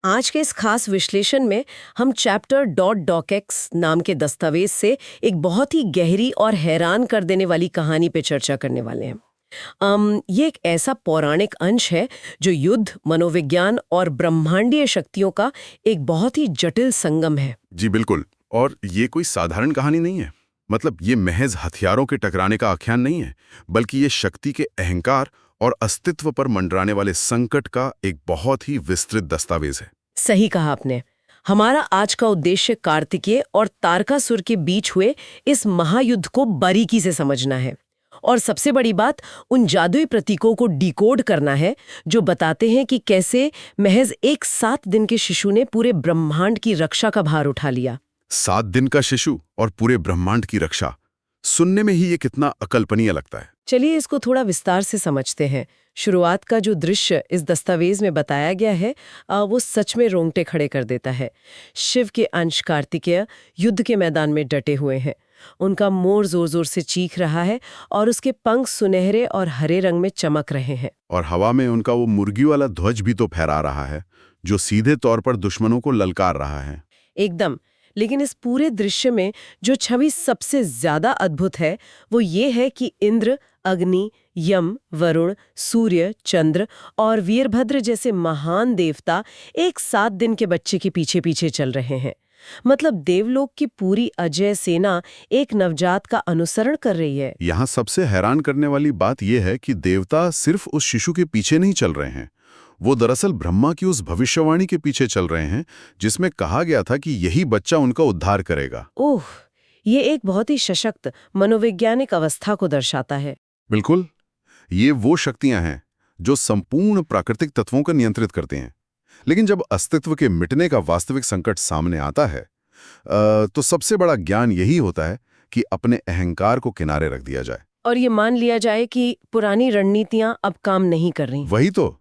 आज के इस खास विश्लेषण में हम चैप्टर डॉट डॉकेक्स नाम के दस्तावेज से एक बहुत ही गहरी और हैरान कर देने वाली कहानी पे चर्चा करने वाले हैं। ये एक ऐसा पौराणिक अंश है जो युद्ध, मनोविज्ञान और ब्रह्मांडीय शक्तियों का एक बहुत ही जटिल संगम है। जी बिल्कुल। और ये कोई साधारण कहानी नहीं है। मतलब ये महज हथियारों के टकराने का आख्यान नहीं है, बल्कि ये शक्ति के अहंकार और अस्तित्व पर मंडराने वाले संकट का एक बहुत ही विस्तृत दस्तावेज है। सही कहा आपने। हमारा आज का उद्देश्य कार्तिकेय और तारकासुर के बीच हुए इस महायुद्ध को बारीकी से समझना है। और सबसे बड़ी बात, उन जादुई प्रतीकों को डिकोड करना है जो बताते हैं कि कैसे महज एक 7 दिन के शिशु ने पूरे ब्रह्मांड की रक्षा का भार उठा लिया। 7 दिन का शिशु और पूरे ब्रह्मांड की रक्षा, सुनने में ही ये कितना अकल्पनीय लगता है। चलिए इसको थोड़ा विस्तार से समझते हैं। शुरुआत का जो दृश्य इस दस्तावेज में बताया गया है वो सच में रोंगटे खड़े कर देता है। शिव के अंश कार्तिकेय युद्ध के मैदान में डटे हुए हैं। उनका मोर जोर जोर से चीख रहा है और उसके पंख सुनहरे और हरे रंग में चमक रहे हैं। और हवा में उनका वो मुर्गी वाला ध्वज भी तो फहरा रहा है, जो सीधे तौर पर दुश्मनों को ललकार रहा है। एकदम। लेकिन इस पूरे दृश्य में जो छवि सबसे ज्यादा अद्भुत है वो ये है कि इंद्र, अग्नि, यम, वरुण, सूर्य, चंद्र और वीरभद्र जैसे महान देवता एक 7 दिन के बच्चे के पीछे पीछे चल रहे हैं। मतलब देवलोक की पूरी अजय सेना एक नवजात का अनुसरण कर रही है। यहाँ सबसे हैरान करने वाली बात यह है कि देवता सिर्फ उस शिशु के पीछे नहीं चल रहे हैं, वो दरअसल ब्रह्मा की उस भविष्यवाणी के पीछे चल रहे हैं जिसमें कहा गया था कि यही बच्चा उनका उद्धार करेगा। ओह, ये एक बहुत ही सशक्त मनोवैज्ञानिक अवस्था को दर्शाता है। बिल्कुल, ये वो शक्तियां हैं जो संपूर्ण प्राकृतिक तत्वों को नियंत्रित करते हैं। लेकिन जब अस्तित्व के मिटने का वास्तविक संकट सामने आता है तो सबसे बड़ा ज्ञान यही होता है कि अपने अहंकार को किनारे रख दिया जाए और ये मान लिया जाए कि पुरानी रणनीतियां अब काम नहीं कर रही। वही तो,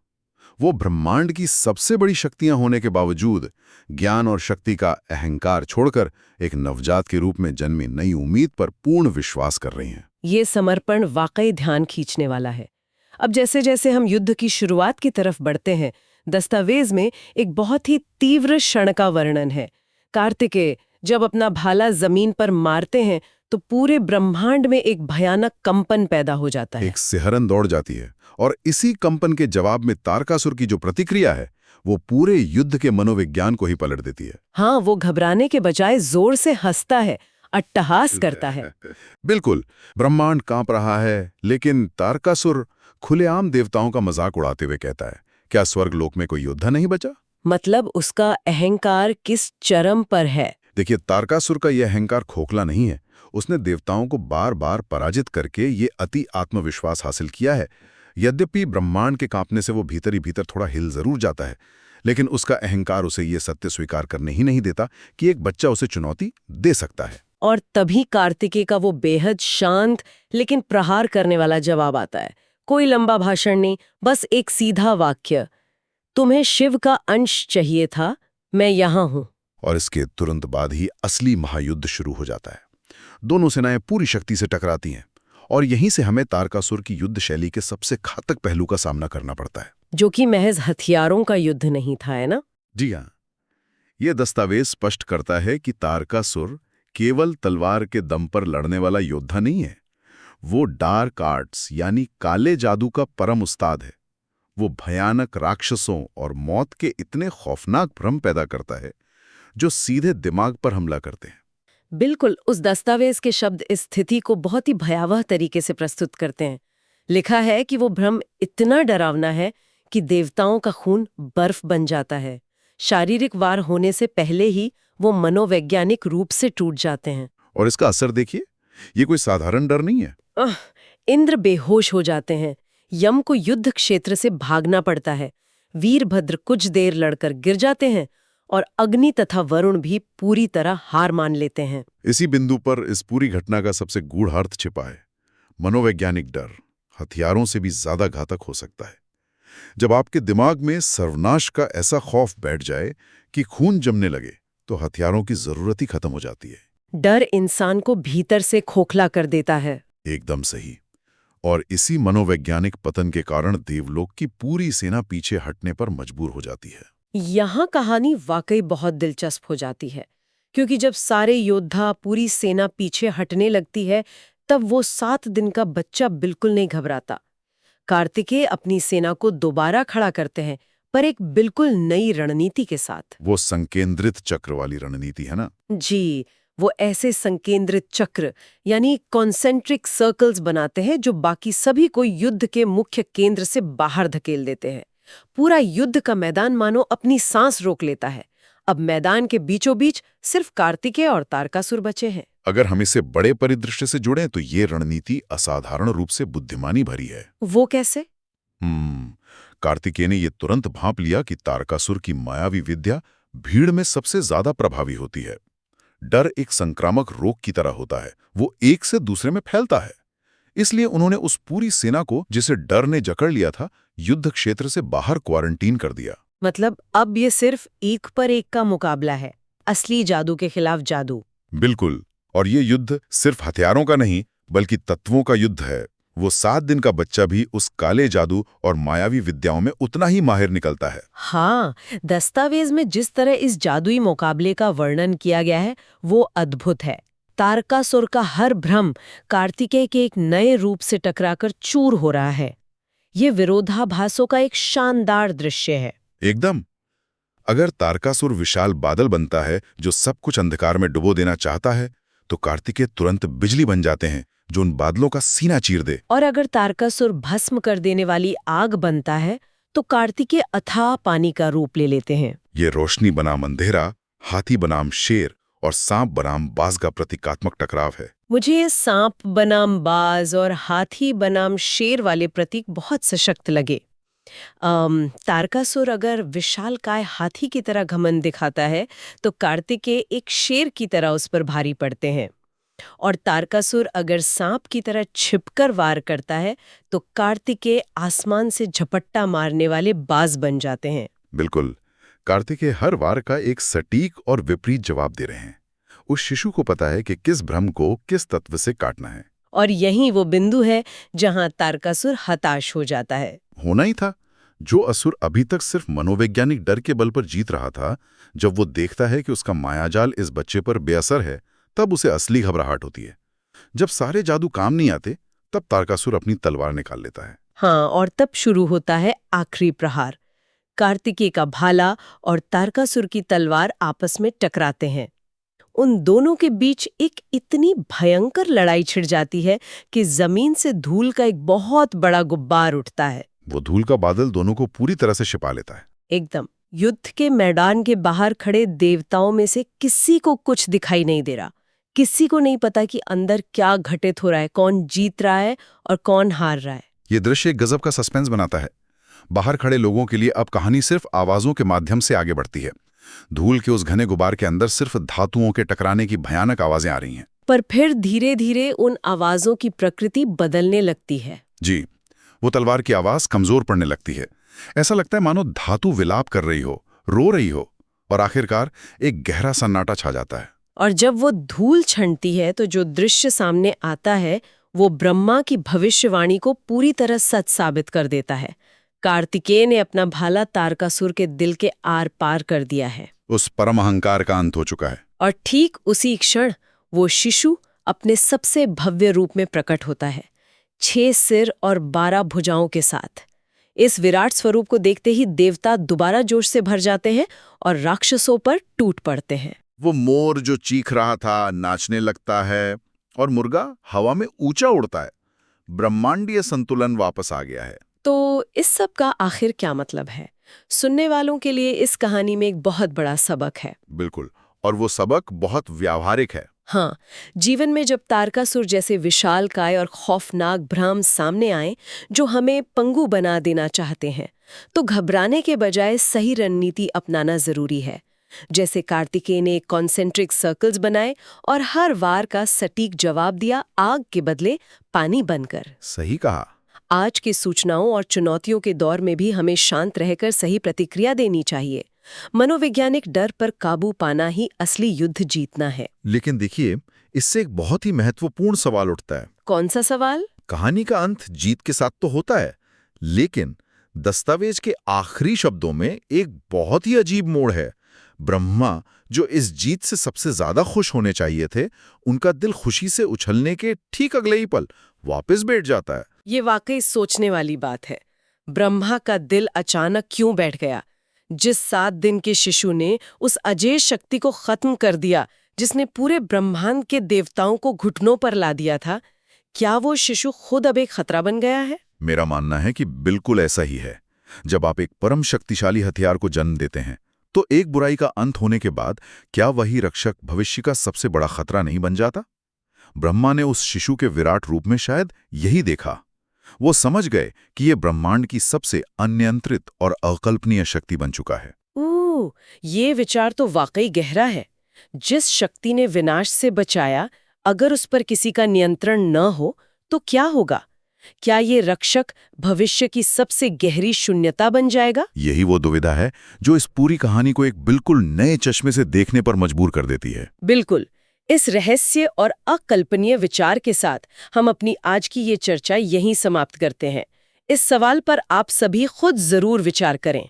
वो ब्रह्मांड की सबसे बड़ी शक्तियां होने के बावजूद ज्ञान और शक्ति का अहंकार छोड़कर एक नवजात के रूप में जन्मी नई उम्मीद पर पूर्ण विश्वास कर रही हैं। ये समर्पण वाकई ध्यान खींचने वाला है। अब जैसे जैसे हम युद्ध की शुरुआत की तरफ बढ़ते हैं, दस्तावेज में एक बहुत ही तीव्र क्षण का वर्णन है। कार्तिकेय जब अपना भाला जमीन पर मारते हैं तो पूरे ब्रह्मांड में एक भयानक कंपन पैदा हो जाता है। एक सिहरन दौड़ जाती है और इसी कंपन के जवाब में तारकासुर की जो प्रतिक्रिया है वो पूरे युद्ध के मनोविज्ञान को ही पलट देती है। हाँ, वो घबराने के बजाय जोर से हंसता है, अट्टहास करता है। बिल्कुल, ब्रह्मांड कांप रहा है, लेकिन तारकासुर खुलेआम देवताओं का मजाक उड़ाते हुए कहता है, क्या स्वर्गलोक में कोई योद्धा नहीं बचा? मतलब उसका अहंकार किस चरम पर है। देखिए, तारकासुर का यह अहंकार खोखला नहीं है। उसने देवताओं को बार बार पराजित करके ये अति आत्मविश्वास हासिल किया है। यद्यपि ब्रह्मांड के कांपने से वो भीतर ही भीतर थोड़ा हिल जरूर जाता है, लेकिन उसका अहंकार उसे ये सत्य स्वीकार करने ही नहीं देता कि एक बच्चा उसे चुनौती दे सकता है। और तभी कार्तिकेय का वो बेहद शांत लेकिन प्रहार करने वाला जवाब आता है। कोई लंबा भाषण नहीं, बस एक सीधा वाक्य, तुम्हें शिव का अंश चाहिए था, मैं यहां हूं। और इसके तुरंत बाद ही असली महायुद्ध शुरू हो जाता है। दोनों सेनाएं पूरी शक्ति से टकराती हैं और यहीं से हमें तारकासुर की युद्ध शैली के सबसे घातक पहलू का सामना करना पड़ता है, जो कि महज हथियारों का युद्ध नहीं था, है ना? जी हाँ। यह दस्तावेज स्पष्ट करता है कि तारकासुर केवल तलवार के दम पर लड़ने वाला योद्धा नहीं है। वो डार्क आर्ट्स यानी काले जादू का परम उस्ताद है। वो भयानक राक्षसों और मौत के इतने खौफनाक भ्रम पैदा करता है जो सीधे दिमाग पर हमला करते हैं। बिल्कुल, उस दस्तावेज के शब्द इस स्थिति को बहुत ही भयावह तरीके से प्रस्तुत करते हैं। लिखा है कि वो भ्रम इतना डरावना है कि देवताओं का खून बर्फ बन जाता है। शारीरिक वार होने से पहले ही वो मनोवैज्ञानिक रूप से टूट जाते हैं। और इसका असर देखिए, ये कोई साधारण डर नहीं है। इंद्र बेहोश हो जाते हैं, यम को युद्ध क्षेत्र से भागना पड़ता है, वीरभद्र कुछ देर लड़कर गिर जाते हैं और अग्नि तथा वरुण भी पूरी तरह हार मान लेते हैं। इसी बिंदु पर इस पूरी घटना का सबसे गूढ़ अर्थ छिपा है। मनोवैज्ञानिक डर हथियारों से भी ज्यादा घातक हो सकता है। जब आपके दिमाग में सर्वनाश का ऐसा खौफ बैठ जाए कि खून जमने लगे, तो हथियारों की जरूरत ही खत्म हो जाती है। डर इंसान को भीतर से खोखला कर देता है। एकदम सही। और इसी मनोवैज्ञानिक पतन के कारण देवलोक की पूरी सेना पीछे हटने पर मजबूर हो जाती है। यहाँ कहानी वाकई बहुत दिलचस्प हो जाती है, क्योंकि जब सारे योद्धा पूरी सेना पीछे हटने लगती है, तब वो 7 दिन का बच्चा बिल्कुल नहीं घबराता। कार्तिकेय अपनी सेना को दोबारा खड़ा करते हैं, पर एक बिल्कुल नई रणनीति के साथ। वो संकेंद्रित चक्र वाली रणनीति है ना। जी, वो ऐसे संकेंद्रित चक्र यानी कॉन्सेंट्रिक सर्कल्स बनाते हैं जो बाकी सभी को युद्ध के मुख्य केंद्र से बाहर धकेल देते हैं। पूरा युद्ध का मैदान मानो अपनी सांस रोक लेता है। अब मैदान के बीचों बीच सिर्फ कार्तिकेय और तारकासुर बचे हैं। अगर हम इसे बड़े परिदृश्य से जुड़ें तो ये रणनीति असाधारण रूप से बुद्धिमानी भरी है। वो कैसे? कार्तिकेय ने ये तुरंत भांप लिया कि तारकासुर की मायावी विद्या भीड़ में सबसे ज्यादा प्रभावी होती है। डर एक संक्रामक रोग की तरह होता है, वो एक से दूसरे में फैलता है। इसलिए उन्होंने उस पूरी सेना को, जिसे डर ने जकड़ लिया था, युद्ध क्षेत्र से बाहर क्वारंटीन कर दिया। मतलब अब ये सिर्फ एक पर एक का मुकाबला है, असली जादू के खिलाफ जादू। बिल्कुल। और ये युद्ध सिर्फ हथियारों का नहीं, बल्कि तत्वों का युद्ध है। वो 7 दिन का बच्चा भी उस काले जादू और मायावी विद्याओं में उतना ही माहिर निकलता है। हाँ, दस्तावेज में जिस तरह इस जादुई मुकाबले का वर्णन किया गया है वो अद्भुत है। तारकासुर का हर भ्रम कार्तिकेय के एक नए रूप से टकराकर चूर हो रहा है। ये विरोधाभासों का एक शानदार दृश्य है। एकदम। अगर तारकासुर विशाल बादल बनता है जो सब कुछ अंधकार में डुबो देना चाहता है, तो कार्तिकेय तुरंत बिजली बन जाते हैं जो उन बादलों का सीना चीर दे। और अगर तारकासुर भस्म कर देने वाली आग बनता है, तो कार्तिकेय अथाह पानी का रूप ले लेते हैं। ये रोशनी बनाम अंधेरा, हाथी बनाम शेर और सांप बनाम बाज का प्रतीकात्मक टकराव है। मुझे ये सांप बनाम बाज और हाथी बनाम शेर वाले प्रतीक बहुत सशक्त लगे। तारकासुर अगर विशालकाय हाथी की तरह घमंड दिखाता है, तो कार्तिकेय एक शेर की तरह उस पर भारी पड़ते हैं। और तारकासुर अगर सांप की तरह छिपकर वार करता है, तो कार्तिकेय आसमान से झपट्टा मारने वाले बाज बन जाते हैं। बिल्कुल। कार्तिकेय हर वार का एक सटीक और विपरीत जवाब दे रहे हैं। उस शिशु को पता है कि किस भ्रम को किस तत्व से काटना है। और यही वो बिंदु है जहां तारकासुर हताश हो जाता है। होना ही था। जो असुर अभी तक सिर्फ मनोवैज्ञानिक डर के बल पर जीत रहा था, जब वो देखता है कि उसका मायाजाल इस बच्चे पर बेअसर है, तब उसे असली घबराहट होती है। जब सारे जादू काम नहीं आते, तब तारकासुर अपनी तलवार निकाल लेता है। हाँ, और तब शुरू होता है आखिरी प्रहार। कार्तिकेय का भाला और तारकासुर की तलवार आपस में टकराते हैं। उन दोनों के बीच एक इतनी भयंकर लड़ाई छिड़ जाती है कि जमीन से धूल का एक बहुत बड़ा गुब्बार उठता है। वो धूल का बादल दोनों को पूरी तरह से छिपा लेता है। एकदम। युद्ध के मैदान के बाहर खड़े देवताओं में से किसी को कुछ दिखाई नहीं दे रहा। किसी को नहीं पता कि अंदर क्या घटित हो रहा है, कौन जीत रहा है और कौन हार रहा है। ये दृश्य एक गजब का सस्पेंस बनाता है। बाहर खड़े लोगों के लिए अब कहानी सिर्फ आवाजों के माध्यम से आगे बढ़ती है। धूल के उस घने गुबार के अंदर सिर्फ धातुओं के टकराने की भयानक आवाजें आ रही हैं। पर फिर धीरे धीरे उन आवाजों की प्रकृति बदलने लगती है। जी, वो तलवार की आवाज कमजोर पड़ने लगती है। ऐसा लगता है मानो धातु विलाप कर रही हो, रो रही हो, और आखिरकार एक गहरा सन्नाटा छा जाता है। और जब वो धूल छंटती है, तो जो दृश्य सामने आता है वो ब्रह्मा की भविष्यवाणी को पूरी तरह सच साबित कर देता है। कार्तिकेय ने अपना भाला तारकासुर के दिल के आर पार कर दिया है। उस परम अहंकार का अंत हो चुका है। और ठीक उसी क्षण वो शिशु अपने सबसे भव्य रूप में प्रकट होता है, 6 सिर और 12 भुजाओं के साथ। इस विराट स्वरूप को देखते ही देवता दोबारा जोश से भर जाते हैं और राक्षसों पर टूट पड़ते हैं। वो मोर जो चीख रहा था नाचने लगता है, और मुर्गा हवा में ऊंचा उड़ता है। ब्रह्मांडीय संतुलन वापस आ गया है। तो इस सब का आखिर क्या मतलब है? सुनने वालों के लिए इस कहानी में एक बहुत बड़ा सबक है। बिल्कुल, और वो सबक बहुत व्यावहारिक है। हाँ, जीवन में जब तारकासुर जैसे विशालकाय और खौफनाक भ्रम सामने आए जो हमें पंगु बना देना चाहते हैं, तो घबराने के बजाय सही रणनीति अपनाना जरूरी है। जैसे कार्तिकेय ने कॉन्सेंट्रिक सर्कल्स बनाए और हर वार का सटीक जवाब दिया, आग के बदले पानी बनकर। सही कहा। आज की सूचनाओं और चुनौतियों के दौर में भी हमें शांत रहकर सही प्रतिक्रिया देनी चाहिए। मनोवैज्ञानिक डर पर काबू पाना ही असली युद्ध जीतना है। लेकिन देखिए, इससे एक बहुत ही महत्वपूर्ण सवाल उठता है। कौन सा सवाल? कहानी का अंत जीत के साथ तो होता है, लेकिन दस्तावेज के आखिरी शब्दों में एक बहुत ही अजीब मोड़ है। ब्रह्मा, जो इस जीत से सबसे ज्यादा खुश होने चाहिए थे, उनका दिल खुशी से उछलने के ठीक अगले ही पल वापस बैठ जाता है। ये वाकई सोचने वाली बात है। ब्रह्मा का दिल अचानक क्यों बैठ गया? जिस 7 दिन के शिशु ने उस अजेय शक्ति को खत्म कर दिया, जिसने पूरे ब्रह्मांड के देवताओं को घुटनों पर ला दिया था, क्या वो शिशु खुद अब एक खतरा बन गया है? मेरा मानना है कि बिल्कुल ऐसा ही है। जब आप एक परम शक्तिशाली हथियार को जन्म देते हैं, तो एक बुराई का अंत होने के बाद क्या वही रक्षक भविष्य का सबसे बड़ा खतरा नहीं बन जाता? ब्रह्मा ने उस शिशु के विराट रूप में शायद यही देखा। वो समझ गए कि ये ब्रह्मांड की सबसे अनियंत्रित और अकल्पनीय शक्ति बन चुका है। ओह, ये विचार तो वाकई गहरा है। जिस शक्ति ने विनाश से बचाया, अगर उस पर किसी का नियंत्रण न हो तो क्या होगा? क्या ये रक्षक भविष्य की सबसे गहरी शून्यता बन जाएगा? यही वो दुविधा है जो इस पूरी कहानी को एक बिल्कुल नए चश्मे से देखने पर मजबूर कर देती है। बिल्कुल। इस रहस्य और अकल्पनीय विचार के साथ हम अपनी आज की ये चर्चा यहीं समाप्त करते हैं। इस सवाल पर आप सभी खुद जरूर विचार करें।